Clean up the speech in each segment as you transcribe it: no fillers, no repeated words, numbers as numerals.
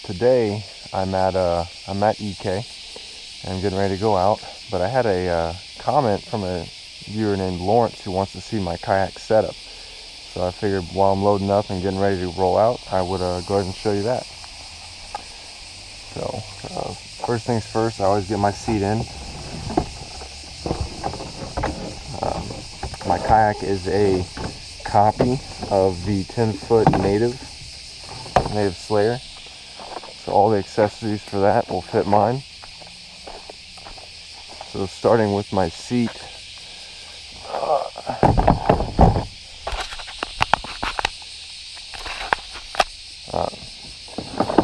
today I'm at EK and I'm getting ready to go out, but I had a comment from a viewer named Lawrence who wants to see my kayak setup. So I figured while I'm loading up and getting ready to roll out, I would go ahead and show you that. So first things first, I always get my seat in. My kayak is a copy of the 10-foot native Slayer, so all the accessories for that will fit mine. So starting with my seat,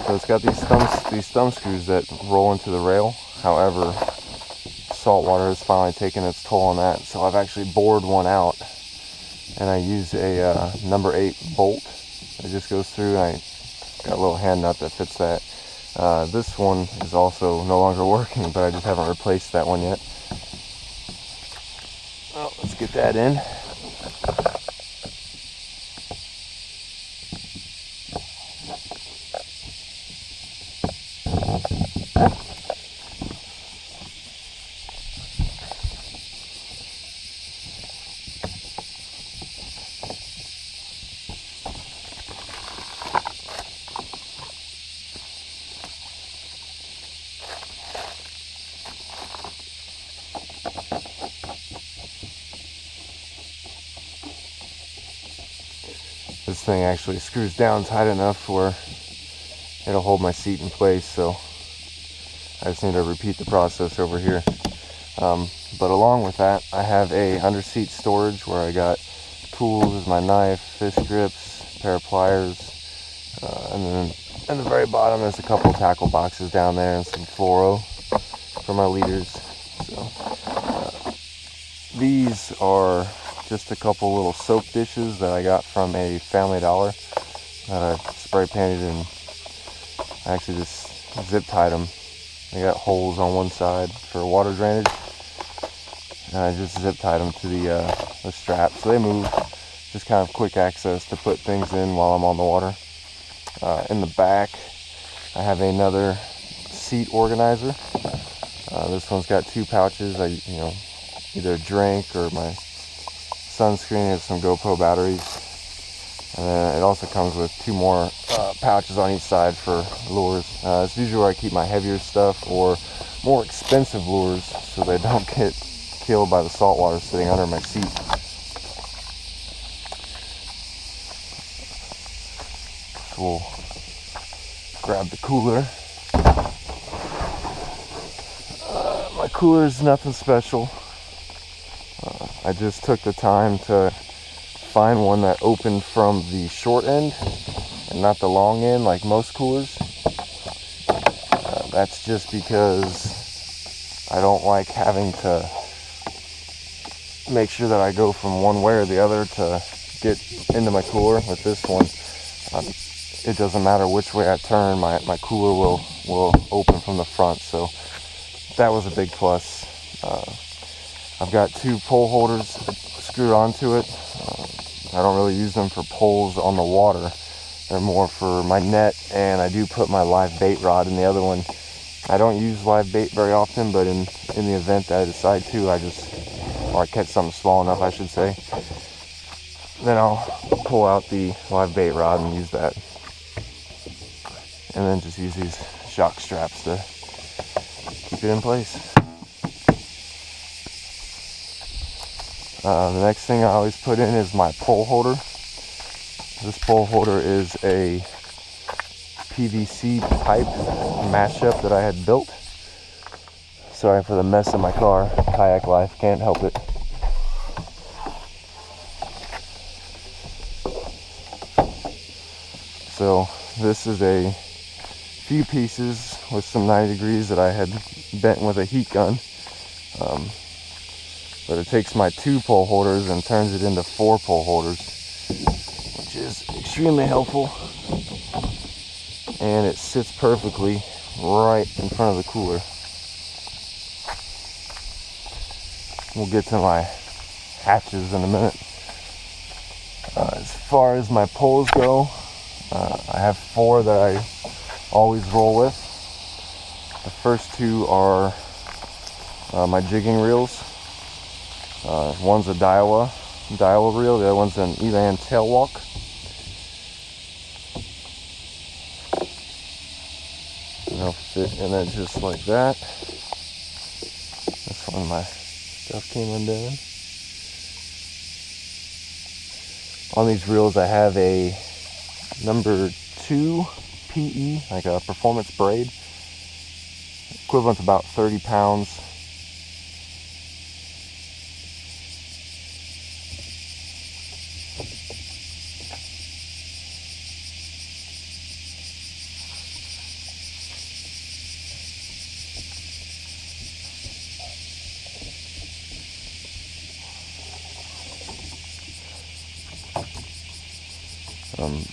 so it's got these thumb screws that roll into the rail. However, salt water has finally taken its toll on that, so I've actually bored one out, and I use a number 8 bolt that just goes through, and I got a little hand nut that fits that. This one is also no longer working, but I just haven't replaced that one yet. Well, let's get that in. This thing actually screws down tight enough where it'll hold my seat in place, so I just need to repeat the process over here. But along with that, I have a under-seat storage where I got tools, my knife, fish grips, pair of pliers, and then in the very bottom there's a couple tackle boxes down there and some fluoro for my leaders. So these are just a couple little soap dishes that I got from a Family Dollar that I spray painted, and I actually just zip tied them. They got holes on one side for water drainage, and I just zip tied them to the strap, so they move. Just kind of quick access to put things in while I'm on the water. In the back, I have another seat organizer. This one's got 2 pouches. Either a drink or my sunscreen and some GoPro batteries, and then it also comes with 2 more pouches on each side for lures. It's usually where I keep my heavier stuff or more expensive lures so they don't get killed by the salt water sitting under my seat. So we'll grab the cooler. My cooler is nothing special. I just took the time to find one that opened from the short end and not the long end like most coolers. That's just because I don't like having to make sure that I go from one way or the other to get into my cooler. With this one, it doesn't matter which way I turn, my cooler will open from the front, so that was a big plus. I've got 2 pole holders screwed onto it. I don't really use them for poles on the water. They're more for my net, and I do put my live bait rod in the other one. I don't use live bait very often, but in the event that I decide to, or I catch something small enough, I should say, then I'll pull out the live bait rod and use that. And then just use these shock straps to keep it in place. The next thing I always put in is my pole holder. This pole holder is a PVC pipe mashup that I had built. Sorry for the mess in my car. Kayak life, can't help it. So this is a few pieces with some 90 degrees that I had bent with a heat gun. But it takes my 2 pole holders and turns it into 4 pole holders, which is extremely helpful. And it sits perfectly right in front of the cooler. We'll get to my hatches in a minute. As far as my poles go, I have 4 that I always roll with. The first two are my jigging reels. One's a Daiwa reel, the other one's an Elan Tailwalk. And they'll fit in it just like that. That's when my stuff came undone. On these reels I have a number 2 PE, like a performance braid. Equivalent to about 30 pounds.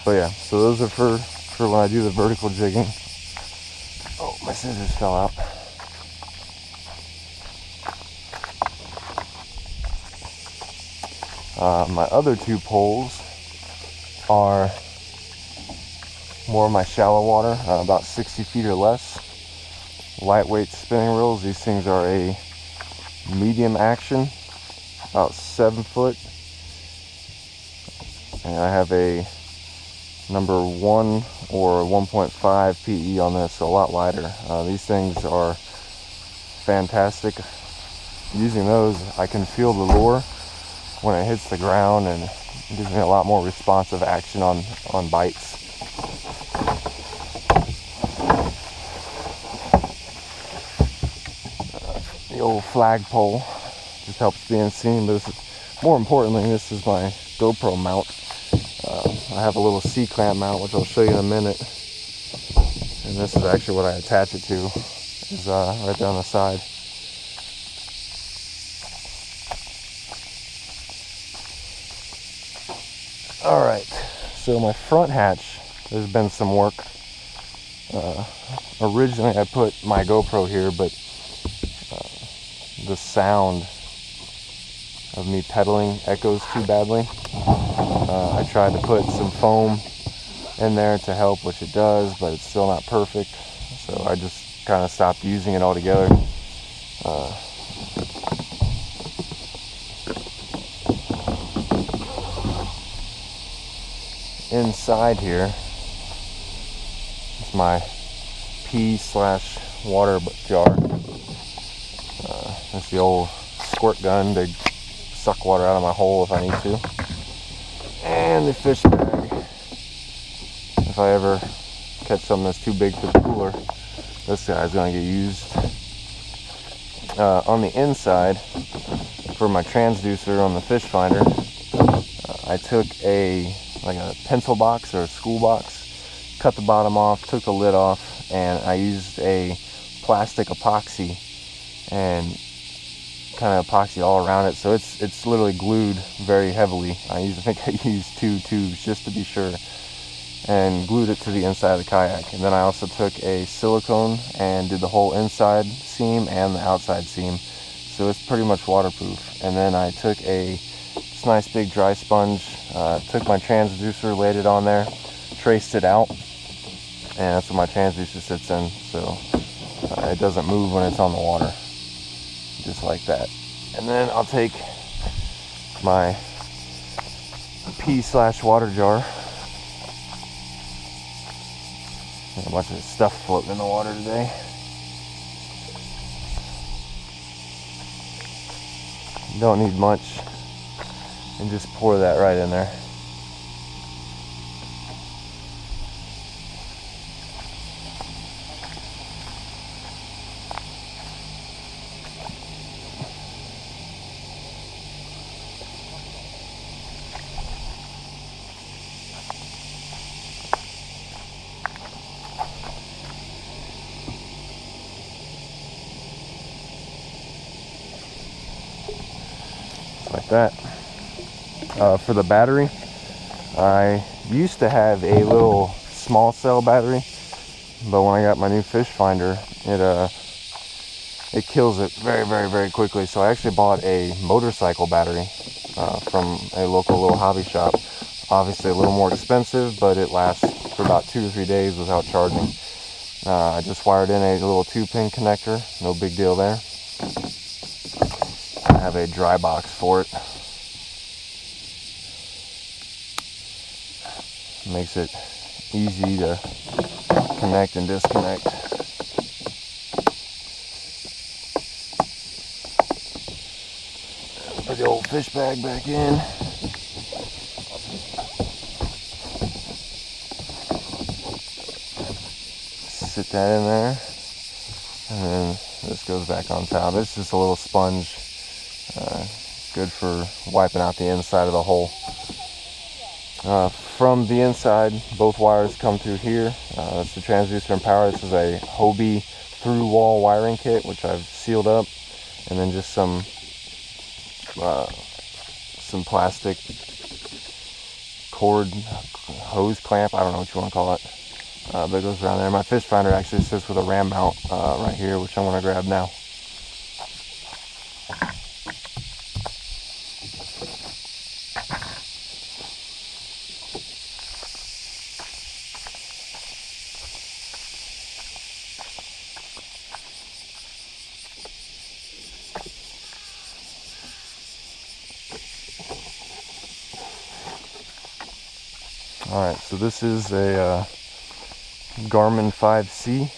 But yeah, so those are for when I do the vertical jigging. Oh, my scissors fell out. My other 2 poles are more of my shallow water, about 60 feet or less. Lightweight spinning reels. These things are a medium action, about 7 foot. And I have a number 1 or 1.5 PE on this, so a lot lighter. These things are fantastic. Using those, I can feel the lure when it hits the ground, and it gives me a lot more responsive action on bites. The old flagpole just helps being seen, but more importantly, this is my GoPro mount. I have a little C-clamp mount, which I'll show you in a minute. And this is actually what I attach it to, is right down the side. Alright, so my front hatch, there's been some work. Originally I put my GoPro here, but the sound of me pedaling echoes too badly. I tried to put some foam in there to help, which it does, but it's still not perfect. So I just kind of stopped using it altogether. Inside here is my pee/water jar. That's the old squirt gun to suck water out of my hole if I need to. And the fish bag. If I ever catch something that's too big for the cooler, this guy's going to get used. On the inside, for my transducer on the fish finder, I took a pencil box or a school box, cut the bottom off, took the lid off, and I used a plastic epoxy and kind of epoxy all around it, so it's literally glued very heavily. I think I used 2 tubes just to be sure, and glued it to the inside of the kayak. And then I also took a silicone and did the whole inside seam and the outside seam, so it's pretty much waterproof. And then I took a nice big dry sponge, took my transducer, laid it on there, traced it out, and that's what my transducer sits in, so it doesn't move when it's on the water. Just like that. And then I'll take my pee/water jar. A bunch of stuff floating in the water today. You don't need much, and just pour that right in there. Like that. For the battery, I used to have a little small cell battery, but when I got my new fish finder, it kills it very quickly. So I actually bought a motorcycle battery from a local little hobby shop. Obviously a little more expensive, but it lasts for about 2 to 3 days without charging. I just wired in a little 2-pin connector, no big deal there. I have a dry box for it. Makes it easy to connect and disconnect. Put the old fish bag back in. Sit that in there, and then this goes back on top. It's just a little sponge, good for wiping out the inside of the hole. From the inside, both wires come through here. That's the transducer and power. This is a Hobie through wall wiring kit, which I've sealed up, and then just some plastic cord hose clamp. I don't know what you want to call it. But it goes around there. My fish finder actually sits with a ram mount right here, which I want to grab now. Alright, so this is a Garmin 5C.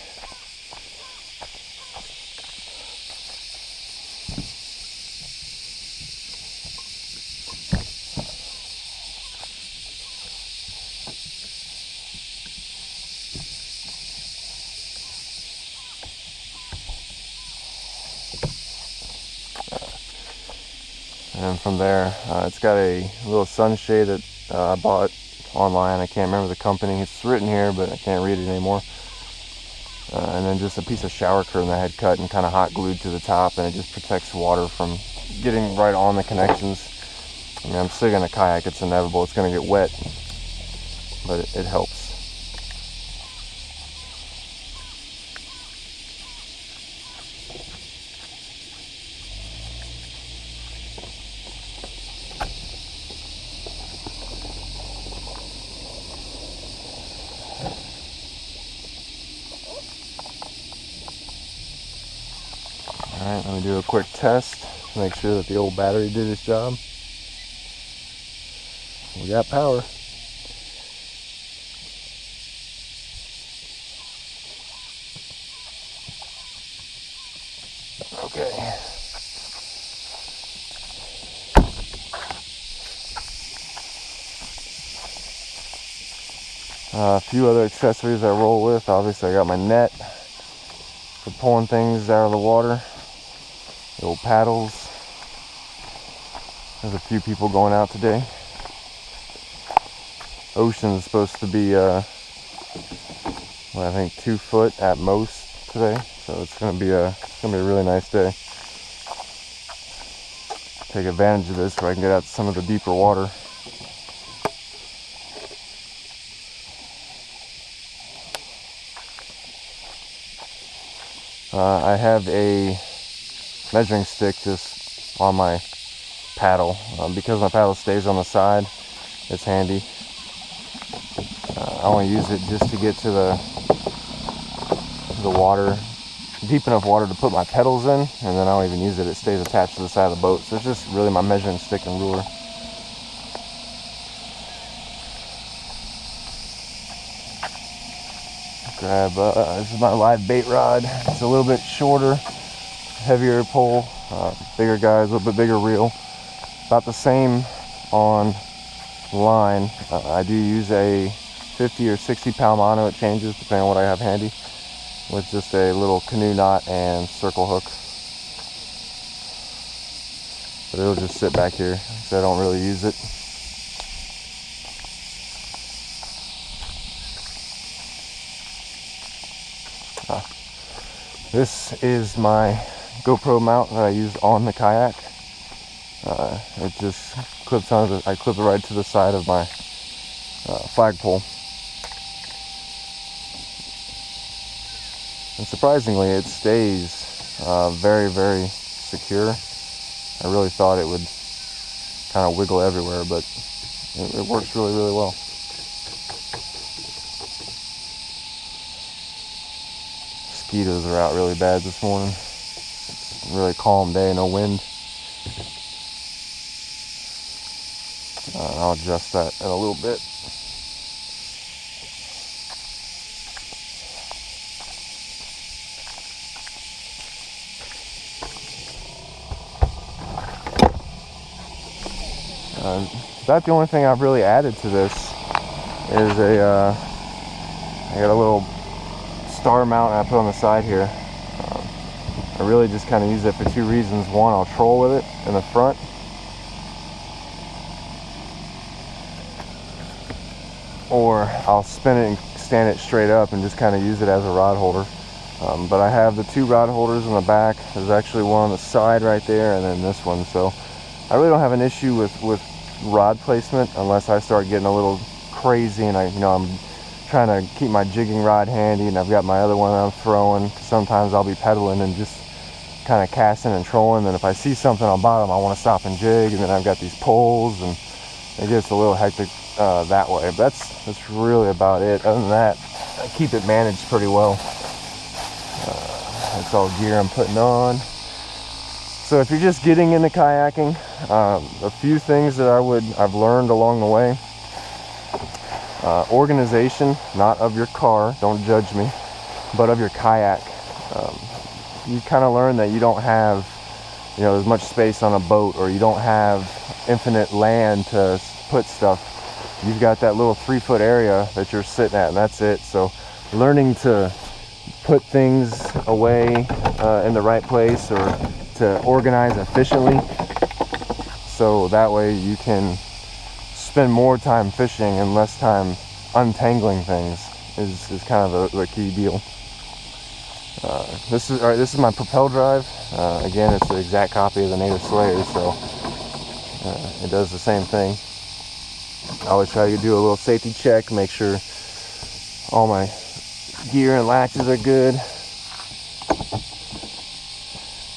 And from there, it's got a little sunshade that I bought online. I can't remember the company. It's written here, but I can't read it anymore. And then just a piece of shower curtain that I had cut and kind of hot glued to the top, and it just protects water from getting right on the connections. I mean, I'm still in a kayak. It's inevitable. It's going to get wet, but it helps. Alright, let me do a quick test to make sure that the old battery did its job. We got power. Okay. A few other accessories I roll with. Obviously I got my net for pulling things out of the water. The old paddles. There's a few people going out today. Ocean is supposed to be, I think 2 foot at most today. So it's gonna be a really nice day. Take advantage of this so I can get out to some of the deeper water. I have a measuring stick just on my paddle. Because my paddle stays on the side, it's handy. I only use it just to get to the water, deep enough water to put my pedals in, and then I don't even use it. It stays attached to the side of the boat. So it's just really my measuring stick and ruler. Grab, this is my live bait rod. It's a little bit shorter, heavier pull, bigger guys, a little bit bigger reel. About the same on line. I do use a 50 or 60 pound mono. It changes depending on what I have handy, with just a little canoe knot and circle hook. But it'll just sit back here, so I don't really use it. This is my GoPro mount that I use on the kayak. It just clips on. I clip it right to the side of my flagpole. And surprisingly, it stays very, very secure. I really thought it would kind of wiggle everywhere, but it works really, really well. mosquitoes are out really bad this morning. Really calm day, no wind. I'll adjust that in a little bit. That's the only thing I've really added to this is I got a little star mount I put on the side here. I really just kind of use it for two reasons. One, I'll troll with it in the front. Or I'll spin it and stand it straight up and just kind of use it as a rod holder. But I have the two rod holders in the back. There's actually one on the side right there, and then this one. So I really don't have an issue with rod placement unless I start getting a little crazy and I'm trying to keep my jigging rod handy, and I've got my other one I'm throwing. Sometimes I'll be pedaling and just kind of casting and trolling, and if I see something on bottom I want to stop and jig, and then I've got these poles and it gets a little hectic that way. But that's really about it. Other than that, I keep it managed pretty well. That's all gear I'm putting on. So if you're just getting into kayaking, a few things that I've learned along the way. Organization, not of your car, don't judge me, but of your kayak. You kind of learn that you don't have, as much space on a boat, or you don't have infinite land to put stuff. You've got that little 3-foot area that you're sitting at, and that's it. So learning to put things away in the right place, or to organize efficiently, so that way you can spend more time fishing and less time untangling things is kind of the key deal. This is my Propel drive. Again, it's the exact copy of the Native Slayer, so it does the same thing. I always try to do a little safety check, make sure all my gear and latches are good.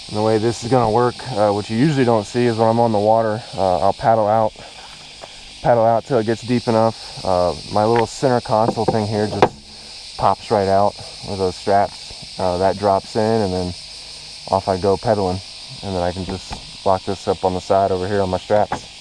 And the way this is going to work, what you usually don't see is when I'm on the water, I'll paddle out till it gets deep enough. My little center console thing here just pops right out with those straps. That drops in, and then off I go pedaling, and then I can just lock this up on the side over here on my straps.